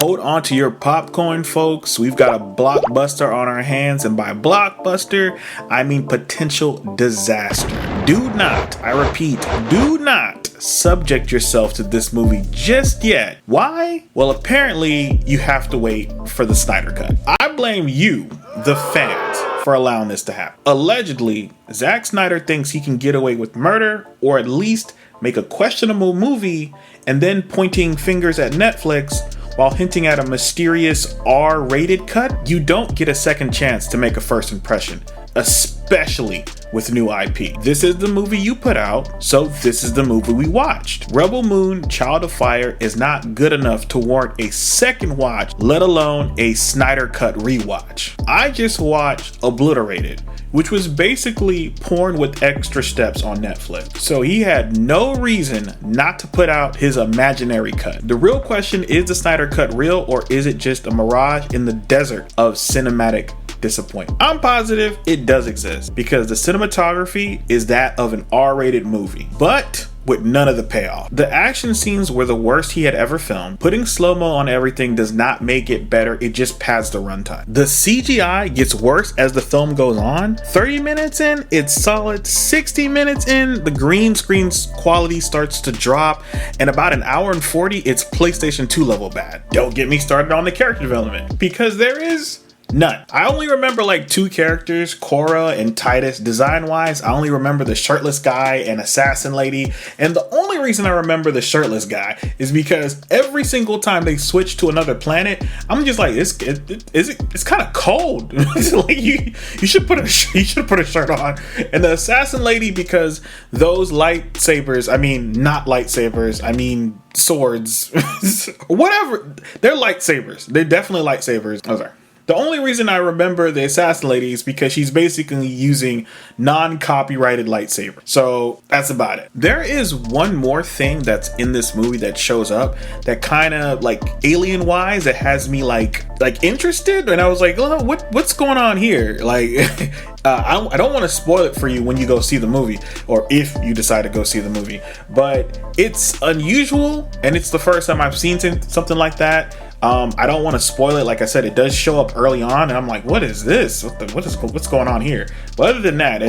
Hold on to your popcorn, folks. We've got a blockbuster on our hands, and by blockbuster, I mean potential disaster. Do not, I repeat, do not subject yourself to this movie just yet. Why? Well, apparently you have to wait for the Snyder Cut. I blame you, the fans, for allowing this to happen. Allegedly, Zack Snyder thinks he can get away with murder, or at least make a questionable movie, and then pointing fingers at Netflix while hinting at a mysterious R-rated cut. You don't get a second chance to make a first impression, especially with new IP. This is the movie you put out, so this is the movie we watched. Rebel Moon, Child of Fire is not good enough to warrant a second watch, let alone a Snyder Cut rewatch. I just watched Obliterated, which was basically porn with extra steps on Netflix. So he had no reason not to put out his imaginary cut. The real question is the Snyder Cut real, or is it just a mirage in the desert of cinematic disappointment? I'm positive it does exist because the cinematography is that of an R-rated movie, but with none of the payoff. The action scenes were the worst he had ever filmed. Putting slow-mo on everything does not make it better, it just pads the runtime. The CGI gets worse as the film goes on. 30 minutes in, it's solid. 60 minutes in, the green screen's quality starts to drop, and about an hour and 40, it's PlayStation 2 level bad. Don't get me started on the character development, because there is none. I only remember like two characters, Cora and Titus. Design wise, I only remember the shirtless guy and assassin lady. And the only reason I remember the shirtless guy is because every single time they switch to another planet, I'm just like, it's kind of cold. Like you should put a shirt on. And the assassin lady, because those lightsabers, I mean not lightsabers, I mean swords, whatever. They're lightsabers. They're definitely lightsabers. Oh, sorry. The only reason I remember the assassin lady is because she's basically using non-copyrighted lightsaber. So that's about it. There is one more thing that's in this movie that shows up that kind of like alien wise, that has me like interested. And I was like, oh, what's going on here? Like, I don't want to spoil it for you when you go see the movie, or if you decide to go see the movie, but it's unusual and it's the first time I've seen something like that. I don't want to spoil it. Like I said, it does show up early on, and I'm like, what is this? What's going on here? But other than that,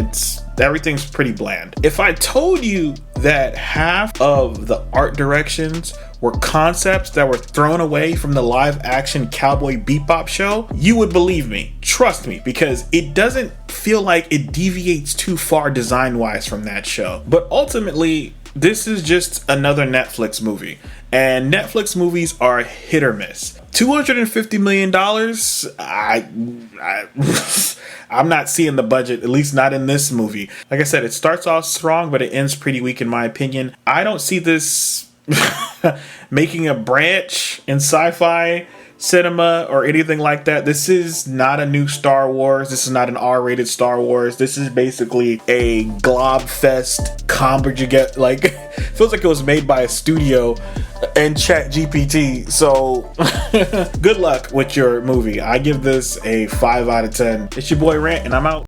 everything's pretty bland. If I told you that half of the art directions were concepts that were thrown away from the live action Cowboy Bebop show, you would believe me. Trust me, because it doesn't feel like it deviates too far design wise from that show. But ultimately, this is just another Netflix movie, and Netflix movies are hit or miss. $250 million, I'm not seeing the budget, at least not in this movie. Like I said, it starts off strong, but it ends pretty weak in my opinion. I don't see this making a branch in sci-fi cinema or anything like that. This is not a new Star Wars. This is not an R-rated Star Wars. This is basically a globfest conjugate. Like, feels like it was made by a studio and ChatGPT. So good luck with your movie. I give this a 5 out of 10. It's your boy Rant, and I'm out.